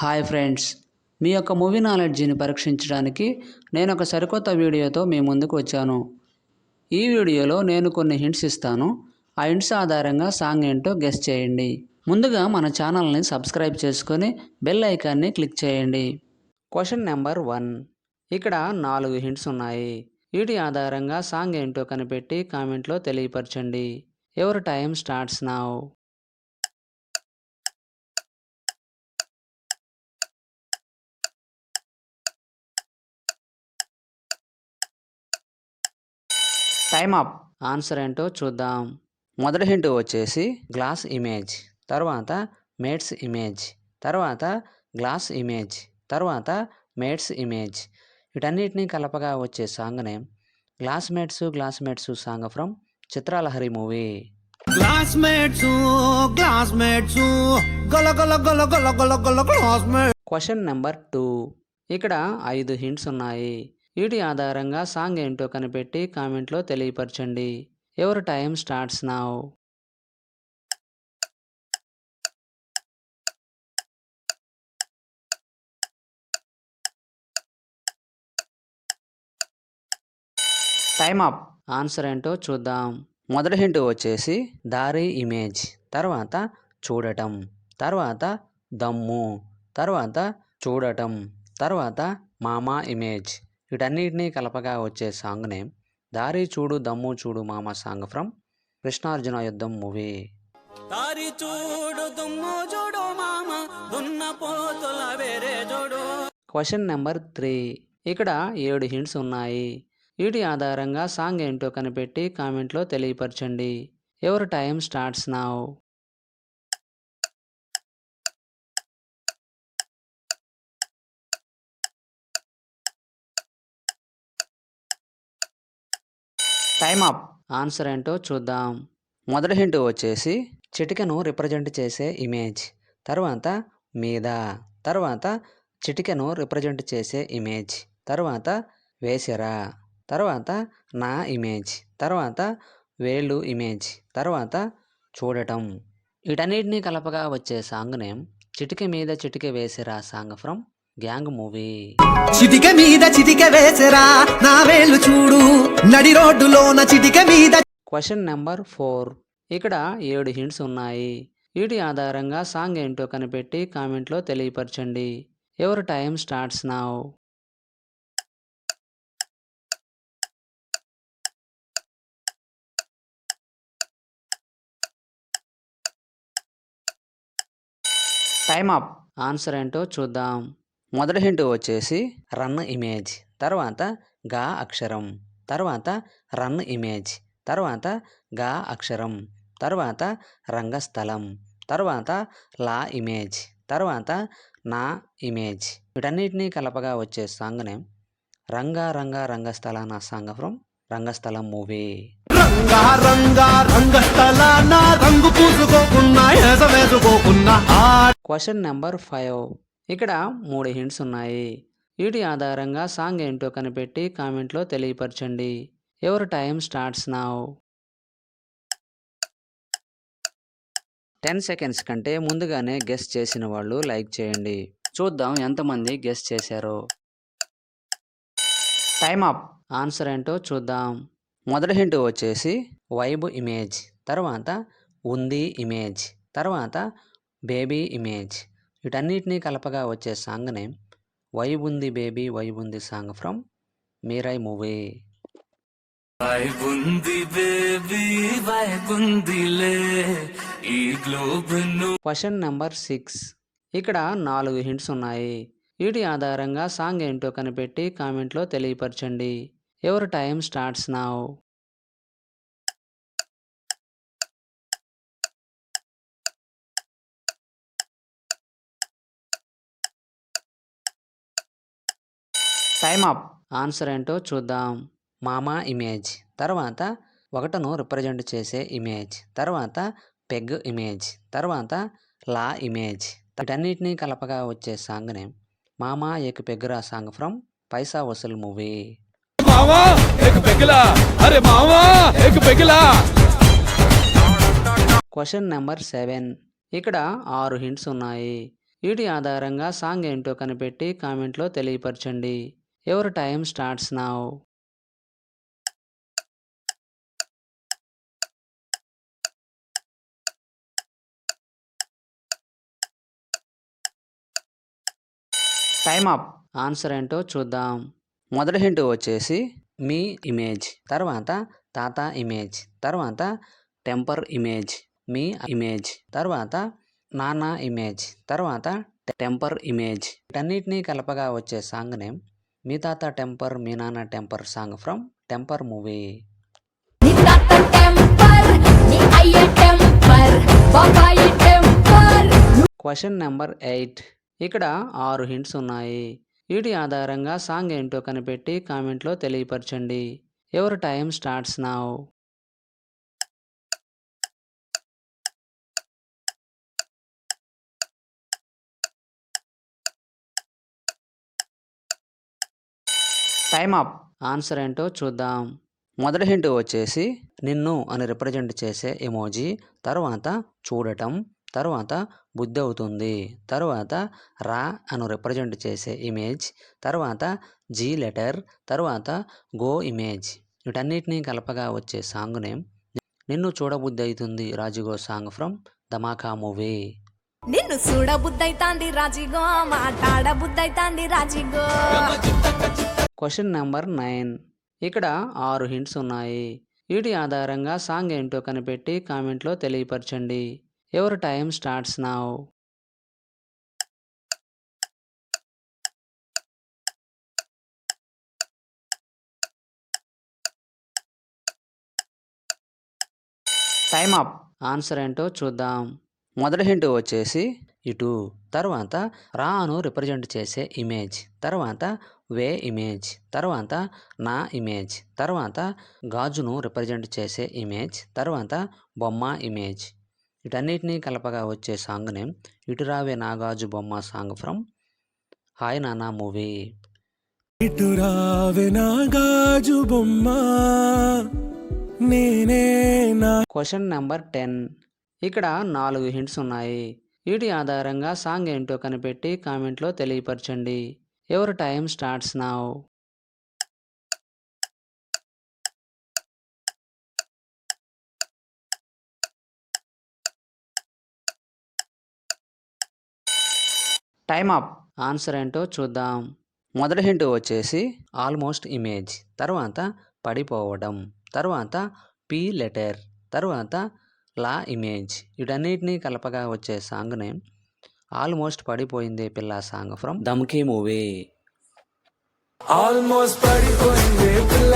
Hi friends, మీ యొక్క movie నాలెడ్జిని పరీక్షించడానికి నేను ఒక సరికొత్త వీడియోతో మీ ముందుకు వచ్చాను. ఈ వీడియోలో నేను కొన్ని హింట్స్ ఇస్తాను. ఆ హింట్స్ ఆధారంగా సాంగ్ ఏంటో గెస్ చేయండి. ముందుగా మన ఛానల్ని సబ్స్క్రైబ్ చేసుకొని బెల్ ఐకాన్ని క్లిక్ చేయండి. Question number 1. ఇక్కడ 4 హింట్స్ ఉన్నాయి. వీటి ఆధారంగా సాంగ్ ఏంటో కనిపెట్టి కామెంట్లో తెలియపరచండి. Your time starts now. Time up. Answer ఏంటో చూద్దాం. మొదటి హింట్ వచ్చేసి గ్లాస్ ఇమేజ్, తర్వాత మేట్స్ ఇమేజ్, తర్వాత గ్లాస్ ఇమేజ్, తర్వాత మేట్స్ ఇమేజ్. వీటన్నిటినీ కలపగా వచ్చే song name glassmates song from Chitralahari movie. Question number 2. ఇక్కడ 5 హింట్స్ ఉన్నాయి. వీటి ఆధారంగా సాంగ్ ఏంటో కనిపెట్టి కామెంట్లో తెలియపరచండి. Your time starts now. Time up. Answer ఏంటో చూద్దాం. మొదటి హింట్ వచ్చేసి దారి ఇమేజ్, తర్వాత చూడటం, తర్వాత దమ్ము, తర్వాత చూడటం, తర్వాత మామా ఇమేజ్. వీటన్నిటినీ కలపగా వచ్చే సాంగ్ నేమ్ దారి చూడు దమ్ము చూడు మామ సాంగ్ ఫ్రమ్ కృష్ణార్జున యుద్ధం మూవీ. Question number 3. ఇక్కడ 7 హింట్స్ ఉన్నాయి. వీటి ఆధారంగా సాంగ్ ఏంటో కనిపెట్టి కామెంట్లో తెలియపరచండి. Your time starts now. Time up. Answer ఏంటో చూద్దాం. మొదటి హింట్ వచ్చేసి చిటికెను రిప్రజెంట్ చేసే ఇమేజ్, తర్వాత మీద, తర్వాత చిటికెను రిప్రజెంట్ చేసే ఇమేజ్, తర్వాత వేసెరా, తర్వాత నా ఇమేజ్, తర్వాత వేళ్ళు ఇమేజ్, తర్వాత చూడటం. వీటన్నిటినీ కలపగా వచ్చే సాంగ్ నేమ్ చిటికె మీద చిటికె వేసెరా సాంగ్ ఫ్రమ్ గ్యాంగ్ మూవీ. చిటికె మీద చిటికె వేసెరా నా వేళ్ళు చూడు నడి రోడ్డులోన చిటికె మీద. Question number 4. ఇక్కడ 7 హింట్స్ ఉన్నాయి. వీటి ఆధారంగా సాంగ్ ఏంటో కనిపెట్టి కామెంట్లో తెలియపరచండి. Your time starts now. Time up. Answer ఏంటో చూద్దాం. మొదటి హింట్ వచ్చేసి రన్ ఇమేజ్, తర్వాత గా అక్షరం, తర్వాత రన్ ఇమేజ్, తర్వాత గా అక్షరం, తర్వాత రంగస్థలం, తర్వాత లా ఇమేజ్, తర్వాత నా ఇమేజ్. వీటన్నిటినీ కలపగా వచ్చే సాంగ్ నేమ్ రంగా రంగా రంగస్థల నా song from Rangasthalam movie. Question number 5. ఇక్కడ 3 హింట్స్ ఉన్నాయి. వీటి ఆధారంగా సాంగ్ ఏంటో కనిపెట్టి కామెంట్లో తెలియపరచండి. Your time starts now. 10 seconds కంటే ముందుగానే గెస్ చేసిన వాళ్ళు లైక్ చేయండి. చూద్దాం ఎంతమంది గెస్ చేశారో. Time up. ఆన్సర్ ఏంటో చూద్దాం. మొదటి హింట్ వచ్చేసి వైబ్ ఇమేజ్, తర్వాత ఉంది ఇమేజ్, తర్వాత బేబీ ఇమేజ్. వీటన్నిటినీ కలపగా వచ్చే సాంగ్ నేమ్ వైబ్ ఉంది బేబీ వైబ్ ఉంది song from Mirai movie. Question number 6. ఇక్కడ 4 హింట్స్ ఉన్నాయి. వీటి ఆధారంగా సాంగ్ ఏంటో కనిపెట్టి కామెంట్లో తెలియపరచండి. Your time starts now. Time up. Answer ఏంటో చూద్దాం. మామా ఇమేజ్, తర్వాత ఒకటను రిప్రజెంట్ చేసే ఇమేజ్, తర్వాత పెగ్ ఇమేజ్, తర్వాత లా ఇమేజ్. వీటన్నిటినీ కలపగా వచ్చే సాంగ్ నేమ్ మామా ఏక్ పెగ్రా song from Paisa Vasool movie. Question number 7. ఇక్కడ 6 హింట్స్ ఉన్నాయి. వీటి ఆధారంగా సాంగ్ ఏంటో కనిపెట్టి కామెంట్లో తెలియపరచండి. Your time starts now. Time up. Answer ఏంటో చూద్దాం. మొదటి హింట్ వచ్చేసి మీ ఇమేజ్, తర్వాత తాత ఇమేజ్, తర్వాత టెంపర్ ఇమేజ్, మీ ఇమేజ్, తర్వాత నాన్న ఇమేజ్, తర్వాత టెంపర్ ఇమేజ్. వీటన్నిటినీ కలపగా వచ్చే సాంగ్ నేమ్ మీ తాత టెంపర్ మీ నాన్న temper song from temper movie. Question number 8. ఇక్కడ 6 హింట్స్ ఉన్నాయి. వీటి ఆధారంగా సాంగ్ ఏంటో కనిపెట్టి కామెంట్లో తెలియపరచండి. Your time starts now. Time up. Answer ఏంటో చూద్దాం. మొదటి హింట్ వచ్చేసి నిన్ను అని రిప్రజెంట్ చేసే ఎమోజీ, తర్వాత చూడటం, తర్వాత బుద్ధి అవుతుంది, తర్వాత రా అని రిప్రజెంట్ చేసే ఇమేజ్, తర్వాత జీ లెటర్, తర్వాత గో ఇమేజ్. వీటన్నిటినీ కలపగా వచ్చే సాంగ్ నేమ్ నిన్ను చూడబుద్ధి అవుతుంది రాజుగో సాంగ్ ఫ్రమ్ ధమాకా మూవీ. నిన్ను చూడబుద్దైతాంది రాజిగో, మాట్లాడబుద్దైతాంది రాజిగో. Question number 9. ఇక్కడ 6 హింట్స్ ఉన్నాయి. వీటి ఆధారంగా సాంగ్ ఏంటో కనిపెట్టి కామెంట్లో తెలియపరచండి. Your time starts now. Time up. Answer ఏంటో చూద్దాం. మొదటి హింట్ వచ్చేసి ఇటు, తర్వాత రాను రిప్రజెంట్ చేసే ఇమేజ్, తర్వాత వే ఇమేజ్, తర్వాత నా ఇమేజ్, తర్వాత గాజును రిప్రజెంట్ చేసే ఇమేజ్, తర్వాత బొమ్మ ఇమేజ్. వీటన్నిటినీ కలపగా వచ్చే సాంగ్ నేమ్ ఇటు రావే నా గాజు బొమ్మ సాంగ్ ఫ్రమ్ హాయ్ నానా మూవీ. ఇటు రావే నా గాజు బొమ్మ నేనే నా. Question number 10. ఇక్కడ 4 హింట్స్ ఉన్నాయి. వీటి ఆధారంగా సాంగ్ ఏంటో కనిపెట్టి కామెంట్లో తెలియపరచండి. Your time starts now. Time up. Answer ఏంటో చూద్దాం. మొదటి హింట్ వచ్చేసి ఆల్మోస్ట్ ఇమేజ్, తర్వాత పడిపోవడం, తర్వాత పీ లెటర్, తర్వాత లా ఇమేజ్. వీటన్నిటినీ కలపగా వచ్చే సాంగ్ నేమ్ ఆల్మోస్ట్ పడిపోయిందే పిల్ల song from Dhamki movie. Almost పడిపోయిందే పిల్ల